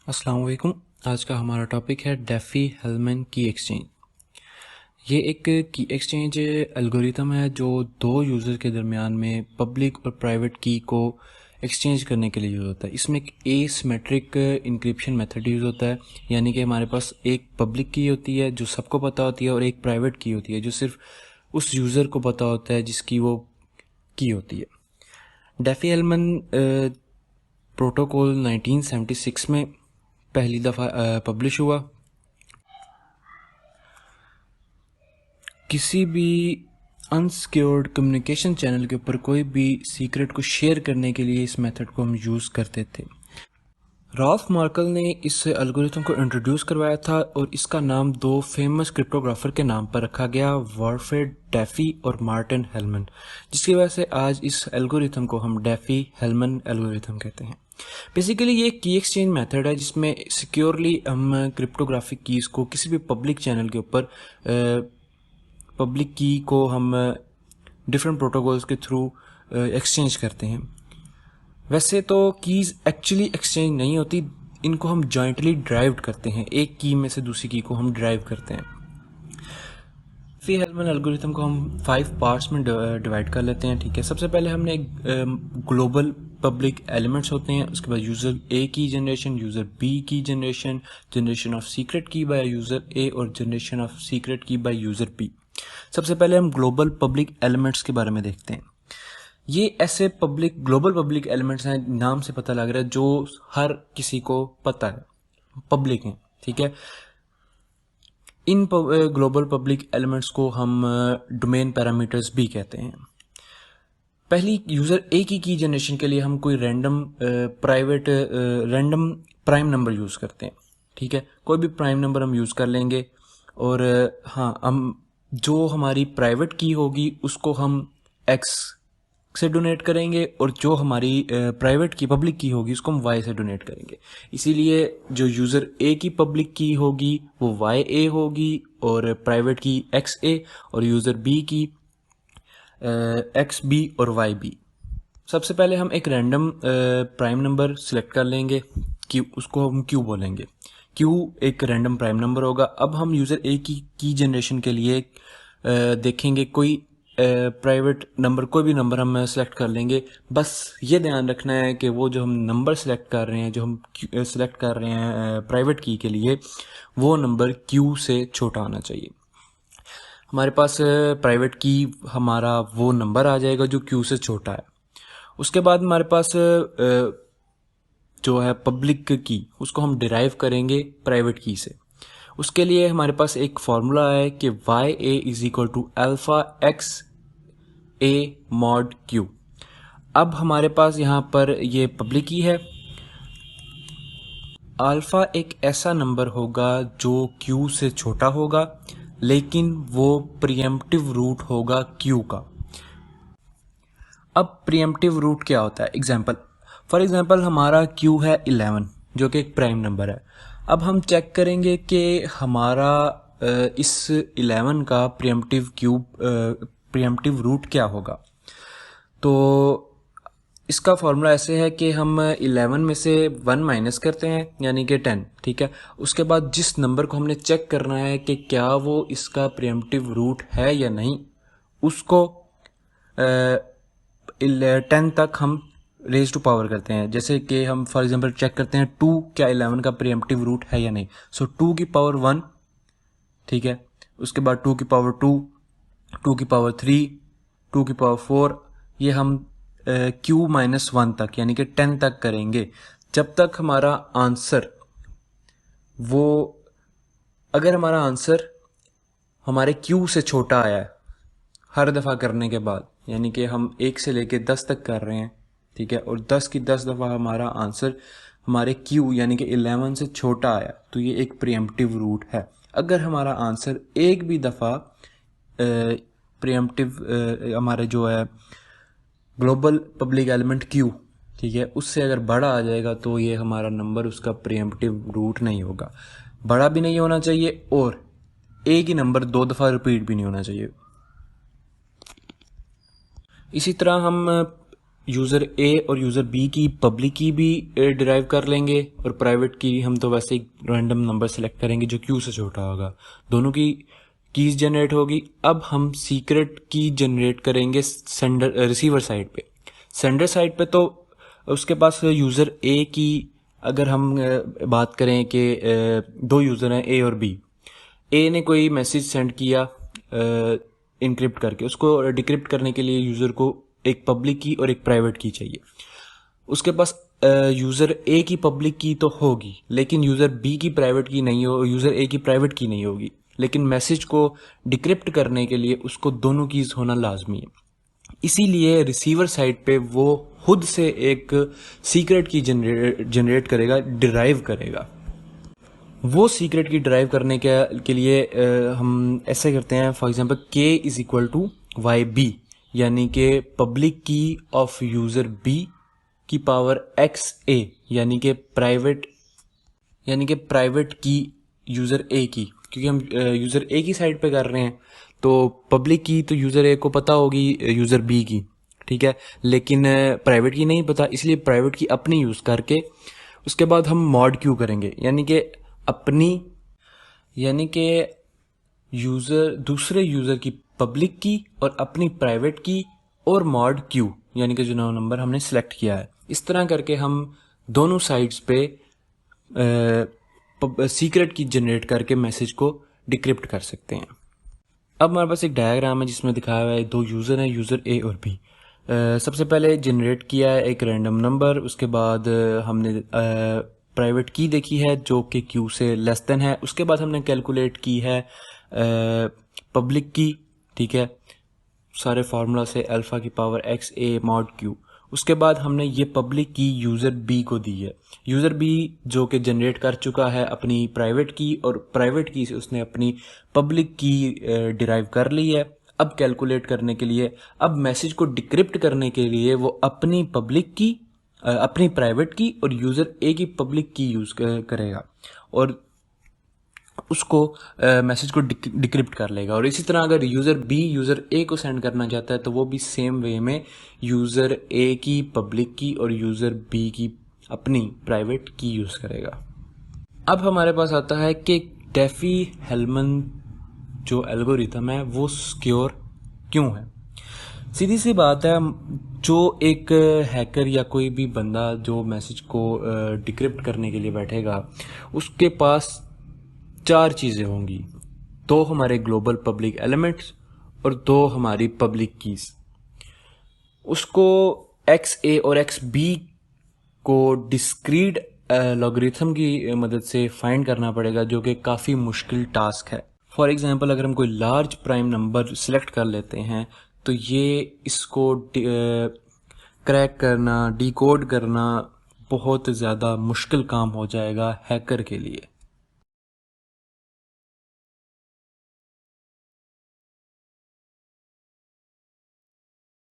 अस्सलाम वालेकुम। आज का हमारा टॉपिक है डेफी हेलमैन की एक्सचेंज। ये एक की एक्सचेंज एल्गोरिथम है जो दो यूज़र के दरमियान में पब्लिक और प्राइवेट की को एक्सचेंज करने के लिए यूज़ होता है। इसमें एक एसिमेट्रिक इंक्रिप्शन मेथड यूज़ होता है, यानी कि हमारे पास एक पब्लिक की होती है जो सबको पता होती है और एक प्राइवेट की होती है जो सिर्फ उस यूज़र को पता होता है जिसकी वो की होती है। डेफी हेलमैन प्रोटोकॉल 1976 में पहली दफ़ा पब्लिश हुआ। किसी भी अनसिक्योर्ड कम्युनिकेशन चैनल के ऊपर कोई भी सीक्रेट को शेयर करने के लिए इस मेथड को हम यूज़ करते थे। रॉल्फ मार्कल ने इस एल्गोरिथम को इंट्रोड्यूस करवाया था और इसका नाम दो फेमस क्रिप्टोग्राफर के नाम पर रखा गया, वाल्फ्रेड डेफी और मार्टिन हेलमैन, जिसकी वजह से आज इस एल्गोरिथम को हम डेफी हेलमैन एल्गोरिथम कहते हैं। बेसिकली ये की एक्सचेंज मेथड है जिसमें सिक्योरली हम क्रिप्टोग्राफिक कीज़ को किसी भी पब्लिक चैनल के ऊपर पब्लिक की को हम डिफरेंट प्रोटोकॉल्स के थ्रू एक्सचेंज करते हैं। वैसे तो कीज़ एक्चुअली एक्सचेंज नहीं होती, इनको हम जॉइंटली ड्राइव करते हैं, एक की में से दूसरी की को हम ड्राइव करते हैं। फी हेलमैन एल्गोरिथम को हम 5 पार्ट्स में डिवाइड कर लेते हैं। ठीक है, सबसे पहले हमने एक ग्लोबल पब्लिक एलिमेंट्स होते हैं, उसके बाद यूज़र ए की जनरेशन, यूज़र बी की जनरेशन, जनरेशन ऑफ सीक्रेट की बाय यूज़र ए और जनरेशन ऑफ सीक्रेट की बाय यूज़र बी। सबसे पहले हम ग्लोबल पब्लिक एलिमेंट्स के बारे में देखते हैं। ये ऐसे ग्लोबल पब्लिक एलिमेंट्स हैं, नाम से पता लग रहा है, जो हर किसी को पता है, पब्लिक हैं। ठीक है, इन ग्लोबल पब्लिक एलिमेंट्स को हम डोमेन पैरामीटर्स भी कहते हैं। पहली यूज़र ए की जनरेशन के लिए हम कोई रैंडम प्राइम नंबर यूज़ करते हैं। ठीक है, कोई भी प्राइम नंबर हम यूज़ कर लेंगे और हाँ, हम जो हमारी प्राइवेट की होगी उसको हम एक्स से डोनेट करेंगे और जो हमारी प्राइवेट की पब्लिक की होगी उसको हम वाई से डोनेट करेंगे। इसीलिए जो यूज़र ए की पब्लिक की होगी वो वाई ए होगी और प्राइवेट की एक्स ए और यूज़र बी की एक्स बी और वाई बी। सबसे पहले हम एक रैंडम प्राइम नंबर सिलेक्ट कर लेंगे कि उसको हम क्यू बोलेंगे। क्यू एक रैंडम प्राइम नंबर होगा। अब हम यूज़र ए की जनरेशन के लिए देखेंगे कोई प्राइवेट नंबर, कोई भी नंबर हम सेलेक्ट कर लेंगे। बस ये ध्यान रखना है कि वो जो हम नंबर सेलेक्ट कर रहे हैं, जो हम सेलेक्ट कर रहे हैं प्राइवेट की के लिए, वो नंबर क्यू से छोटा होना चाहिए। हमारे पास प्राइवेट की हमारा वो नंबर आ जाएगा जो क्यू से छोटा है। उसके बाद हमारे पास जो है पब्लिक की, उसको हम डिराइव करेंगे प्राइवेट की से। उसके लिए हमारे पास एक फॉर्मूला है कि Y A is equal to alpha X A mod Q. अब हमारे पास यहाँ पर ये पब्लिक की है। अल्फा एक ऐसा नंबर होगा जो क्यू से छोटा होगा, लेकिन वो प्रीएम्प्टिव रूट होगा क्यू का। अब प्रीएम्प्टिव रूट क्या होता है? फॉर एग्जाम्पल हमारा क्यू है 11 जो कि एक प्राइम नंबर है। अब हम चेक करेंगे कि हमारा इस 11 का प्रीएम्प्टिव रूट क्या होगा। तो इसका फॉर्मूला ऐसे है कि हम 11 में से 1 माइनस करते हैं, यानी कि 10। ठीक है, उसके बाद जिस नंबर को हमने चेक करना है कि क्या वो इसका प्रीएम्प्टिव रूट है या नहीं, उसको 10 तक हम रेज टू पावर करते हैं। जैसे कि हम फॉर एग्जांपल चेक करते हैं 2 क्या 11 का प्रीएम्प्टिव रूट है या नहीं। सो 2 की पावर 1, ठीक है, उसके बाद 2 की पावर 2, 2 की पावर 3, 2 की पावर 4, ये हम क्यू माइनस 1 तक यानी कि 10 तक करेंगे, जब तक हमारा आंसर वो, अगर हमारा आंसर हमारे क्यू से छोटा आया है हर दफ़ा करने के बाद, यानी कि हम 1 से लेके 10 तक कर रहे हैं, ठीक है, और 10 की 10 दफ़ा हमारा आंसर हमारे क्यू यानी कि 11 से छोटा आया, तो ये एक प्रीएम्प्टिव रूट है। अगर हमारा आंसर एक भी दफ़ा प्रीएम्प्टिव हमारे जो है ग्लोबल पब्लिक एलिमेंट क्यू, ठीक है, उससे अगर बड़ा आ जाएगा तो ये हमारा नंबर उसका प्रीएम्प्टिव रूट नहीं होगा। बड़ा भी नहीं होना चाहिए और एक ही नंबर 2 दफ़ा रिपीट भी नहीं होना चाहिए। इसी तरह हम यूज़र ए और यूज़र बी की पब्लिक की भी डिराइव कर लेंगे, और प्राइवेट की हम तो वैसे ही रैंडम नंबर सेलेक्ट करेंगे जो क्यू से छोटा होगा। दोनों की कीज़ जनरेट होगी। अब हम सीक्रेट की जनरेट करेंगे सेंडर रिसीवर साइड पे। सेंडर साइड पे तो उसके पास यूज़र ए की, अगर हम बात करें कि दो यूज़र हैं ए और बी। ए ने कोई मैसेज सेंड किया इनक्रिप्ट करके, उसको डिक्रिप्ट करने के लिए यूज़र को एक पब्लिक की और एक प्राइवेट की चाहिए। उसके पास यूज़र ए की पब्लिक की तो होगी, लेकिन यूज़र बी की प्राइवेट की नहीं हो, यूज़र ए की प्राइवेट की नहीं होगी। लेकिन मैसेज को डिक्रिप्ट करने के लिए उसको दोनों कीज़ होना लाजमी है। इसीलिए रिसीवर साइड पे वो खुद से एक सीक्रेट की जनरेट करेगा, डिराइव करेगा। वो सीक्रेट की ड्राइव करने के लिए हम ऐसे करते हैं, for example k is equal to Y B, यानी कि पब्लिक की ऑफ यूज़र b की पावर एक्स ए, यानी कि प्राइवेट की यूज़र a की, क्योंकि हम यूज़र a की साइड पे कर रहे हैं तो पब्लिक की तो यूज़र a को पता होगी यूज़र b की, ठीक है, लेकिन प्राइवेट की नहीं पता, इसलिए प्राइवेट की अपनी यूज़ करके उसके बाद हम मॉड क्यू करेंगे, यानी कि दूसरे यूज़र की पब्लिक की और अपनी प्राइवेट की और मॉड क्यू, यानी कि जो नंबर हमने सेलेक्ट किया है। इस तरह करके हम दोनों साइड्स पे सीक्रेट की जनरेट करके मैसेज को डिक्रिप्ट कर सकते हैं। अब हमारे पास एक डायग्राम है जिसमें दिखाया हुआ है दो यूज़र हैं, यूज़र ए और बी। सबसे पहले जनरेट किया है एक रैंडम नंबर, उसके बाद हमने प्राइवेट की देखी है जो कि क्यू से लेस देन है। उसके बाद हमने कैलकुलेट की है पब्लिक की, ठीक है, सारे फार्मूला से अल्फ़ा की power X A mod Q. उसके बाद हमने ये पब्लिक की यूज़र बी को दी है। यूज़र बी जो कि जनरेट कर चुका है अपनी प्राइवेट की, और प्राइवेट की से उसने अपनी पब्लिक की डिराइव कर ली है। अब कैलकुलेट करने के लिए, अब मैसेज को डिक्रिप्ट करने के लिए वो अपनी पब्लिक की, अपनी प्राइवेट की और यूज़र ए की पब्लिक की यूज़ करेगा और उसको मैसेज को डिक्रिप्ट कर लेगा। और इसी तरह अगर यूज़र बी यूज़र ए को सेंड करना चाहता है तो वो भी सेम वे में यूज़र ए की पब्लिक की और यूज़र बी की अपनी प्राइवेट की यूज़ करेगा। अब हमारे पास आता है कि डेफी हेलमन जो एल्गोरिथम है वो सिक्योर क्यों है। सीधी सी बात है, जो एक हैकर या कोई भी बंदा जो मैसेज को डिक्रिप्ट करने के लिए बैठेगा, उसके पास चार चीज़ें होंगी, दो हमारे ग्लोबल पब्लिक एलिमेंट्स और दो हमारी पब्लिक कीज। उसको एक्स ए और एक्स बी को डिस्क्रीट लॉगरिथम की मदद से फाइंड करना पड़ेगा, जो कि काफ़ी मुश्किल टास्क है। फॉर एग्जांपल अगर हम कोई लार्ज प्राइम नंबर सिलेक्ट कर लेते हैं तो ये इसको क्रैक करना, डिकोड करना बहुत ज़्यादा मुश्किल काम हो जाएगा हैकर के लिए।